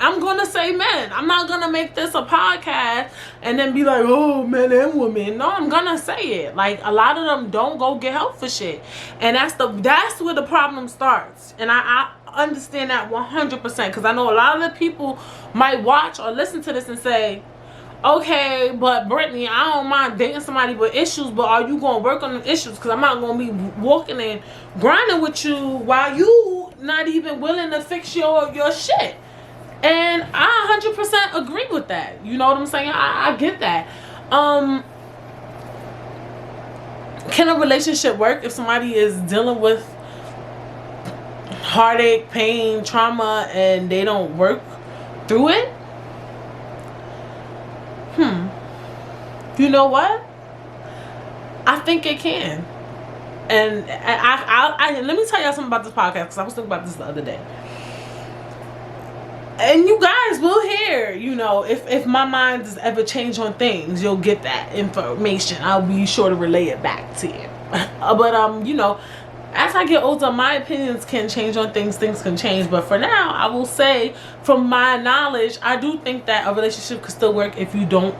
I'm gonna say men. I'm not gonna make this a podcast and then be like, oh, men and women. No, I'm gonna say it. Like, a lot of them don't go get help for shit, and that's where the problem starts. And I understand that 100% because I know a lot of the people might watch or listen to this and say, okay, but Brittany, I don't mind dating somebody with issues, but are you going to work on the issues? Because I'm not going to be walking and grinding with you while you not even willing to fix your shit. And I 100% agree with that. You know what I'm saying? I get that. Can a relationship work if somebody is dealing with heartache, pain, trauma, and they don't work through it? You know what? I think it can. And I let me tell y'all something about this podcast, because I was thinking about this the other day. And you guys will hear, you know, if my mind does ever change on things, you'll get that information. I'll be sure to relay it back to you. But you know, as I get older, my opinions can change on things. Things can change. But for now, I will say, from my knowledge, I do think that a relationship could still work if you don't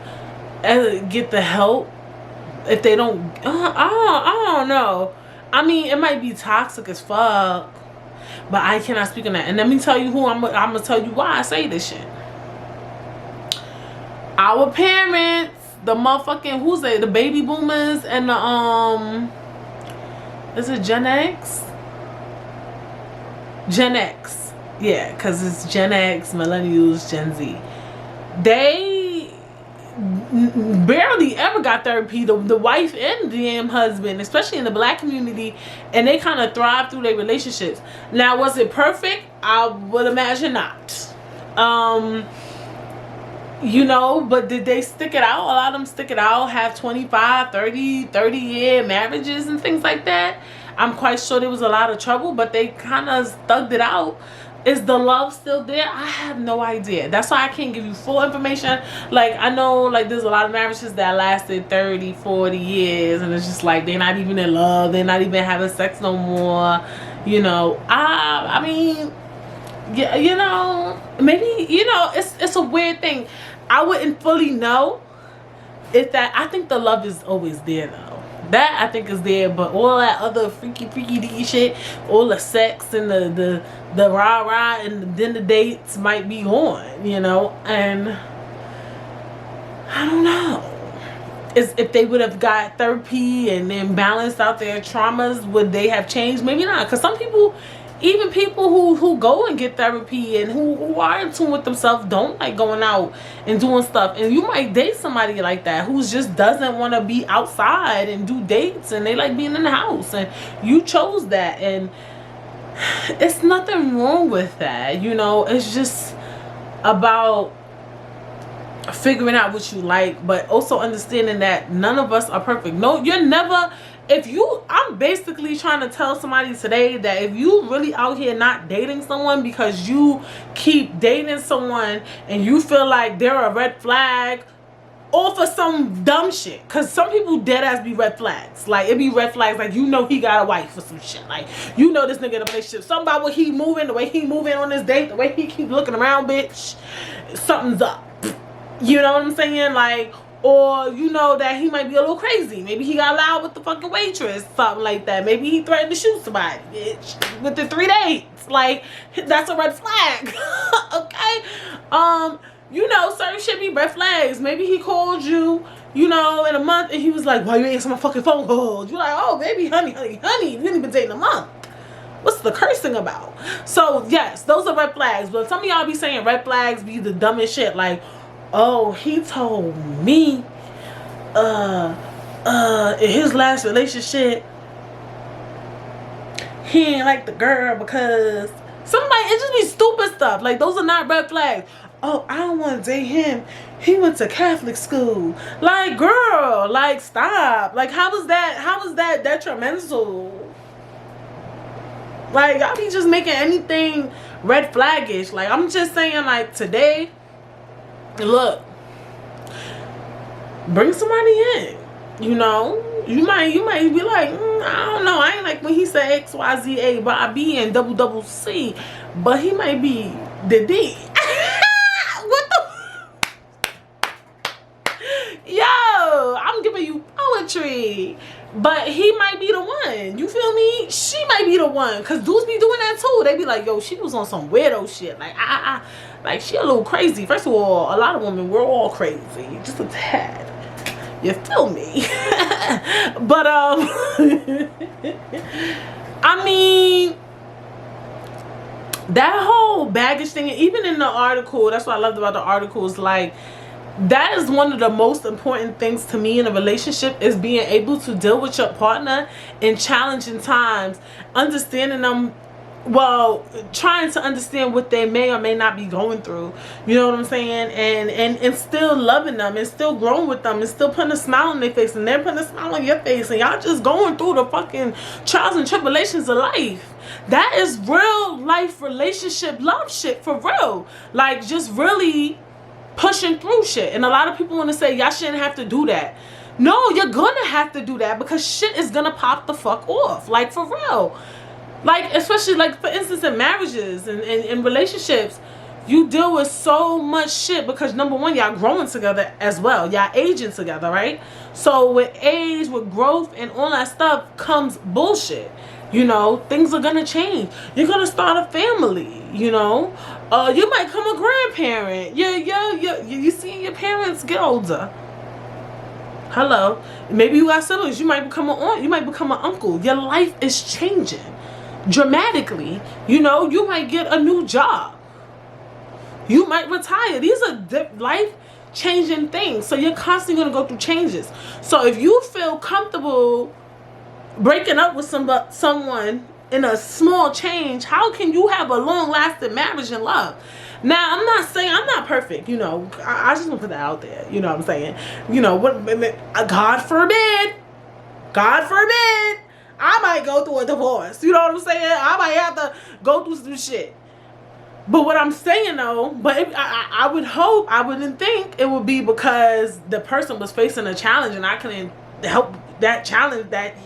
get the help. If they don't, I don't know. I mean, it might be toxic as fuck, but I cannot speak on that. And let me tell you who I'm gonna tell you why I say this shit. Our parents, the motherfucking, who's they? The baby boomers and the is it Gen X? Gen X. Yeah, because it's Gen X, millennials, Gen Z. They barely ever got therapy, the wife and the damn husband, especially in the black community, and they kind of thrive through their relationships. Now, was it perfect? I would imagine not. You know, but did they stick it out? A lot of them stick it out, have 25, 30-year marriages and things like that. I'm quite sure there was a lot of trouble, but they kind of thugged it out. Is the love still there? I have no idea. That's why I can't give you full information. Like, I know, like, there's a lot of marriages that lasted 30, 40 years, and it's just like they're not even in love. They're not even having sex no more. You know, I mean, yeah, you know, maybe, you know, it's a weird thing. I wouldn't fully know if that. I think the love is always there, though. That I think is there, but all that other freaky deaky shit, all the sex and the rah and then the dates might be on, you know. And I don't know. If they would have got therapy and then balanced out their traumas, would they have changed? Maybe not, because some people, even people who go and get therapy and who are in tune with themselves, don't like going out and doing stuff. And you might date somebody like that who just doesn't want to be outside and do dates, and they like being in the house, and you chose that. And it's nothing wrong with that, you know. It's just about figuring out what you like, but also understanding that none of us are perfect. No, you're never. I'm basically trying to tell somebody today that if you really out here not dating someone because you keep dating someone and you feel like they're a red flag, or for some dumb shit, because some people dead ass be red flags. Like, it be red flags, like, you know he got a wife or some shit. Like, you know this nigga in a relationship. Something about what he moving, the way he moving on this date, the way he keep looking around, bitch, something's up. You know what I'm saying? Like, or you know that he might be a little crazy. Maybe he got loud with the fucking waitress, something like that. Maybe he threatened to shoot somebody, bitch, with the 3 dates. Like, that's a red flag. Okay? You know, certain shit be red flags. Maybe he called you, you know, in a month, and he was like, why you ain't answering my fucking phone calls? You're like, oh, baby, honey, we ain't been dating a month. What's the cursing about? So, yes, those are red flags. But some of y'all be saying red flags be the dumbest shit. Like, oh, he told me, in his last relationship, he ain't like the girl because somebody, it just be stupid stuff. Like, those are not red flags. Oh, I don't want to date him. He went to Catholic school. Like, girl, like, stop. Like, how is that detrimental? Like, I be just making anything red flaggish. Like, I'm just saying, like, today, look, bring somebody in. You know, you might be like, I don't know, I ain't like when he said XYZA, but I be in double C, but he might be the D. But he might be the one. You feel me? She might be the one. Because dudes be doing that too. They be like, yo, she was on some weirdo shit. Like, like, she a little crazy. First of all, a lot of women, we're all crazy. Just a tad. You feel me? But, I mean, that whole baggage thing, even in the article, that's what I loved about the article, is like, that is one of the most important things to me in a relationship, is being able to deal with your partner in challenging times, understanding them, well, trying to understand what they may or may not be going through. You know what I'm saying? And still loving them, and still growing with them, and still putting a smile on their face, and they're putting a smile on your face, and y'all just going through the fucking trials and tribulations of life. That is real life relationship love shit, for real. Like, just really pushing through shit. And a lot of people want to say y'all shouldn't have to do that. No, you're gonna have to do that, because shit is gonna pop the fuck off. Like, for real. Like, especially, like, for instance, in marriages and in relationships, you deal with so much shit because, number one, y'all growing together as well. Y'all aging together, right? So with age, with growth, and all that stuff comes bullshit. You know, things are gonna change. You're gonna start a family, you know. You might become a grandparent. You seeing your parents get older. Hello. Maybe you got siblings. You might become an aunt. You might become an uncle. Your life is changing dramatically. You know, you might get a new job. You might retire. These are life-changing things. So you're constantly going to go through changes. So if you feel comfortable breaking up with someone in a small change, how can you have a long-lasting marriage and love? Now, I'm not saying I'm not perfect, you know. I just want to put that out there. You know what I'm saying? You know, God forbid, I might go through a divorce. You know what I'm saying? I might have to go through some shit. But what I'm saying, though, I would hope, I wouldn't think it would be because the person was facing a challenge and I couldn't help that challenge that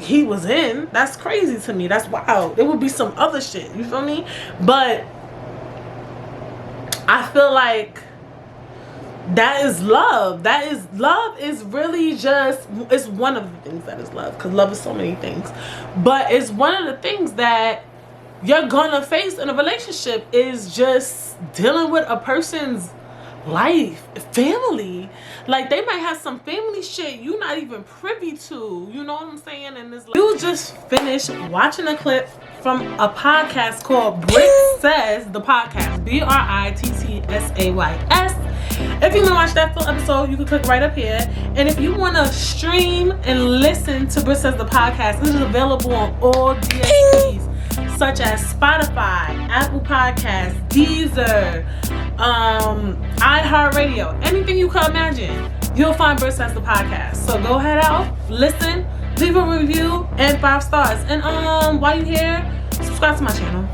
he was in. That's crazy to me. That's wild. There would be some other shit. You feel me? But I feel like that is love. Love is really just, it's one of the things that is love, because love is so many things. But it's one of the things that you're gonna face in a relationship, is just dealing with a person's life, family. Like, they might have some family shit you're not even privy to. You know what I'm saying? And this, you just finished watching a clip from a podcast called Brit Says The Podcast. BRITTSAYS. If you want to watch that full episode, you can click right up here. And if you want to stream and listen to Brit Says The Podcast, it is available on all DSPs, such as Spotify, Apple Podcasts, DEEZER, iHEARTRADIO, anything you can imagine, you'll find Brit Says The Podcast. So go ahead out, listen, leave a review, and 5 stars. And while you're here, subscribe to my channel.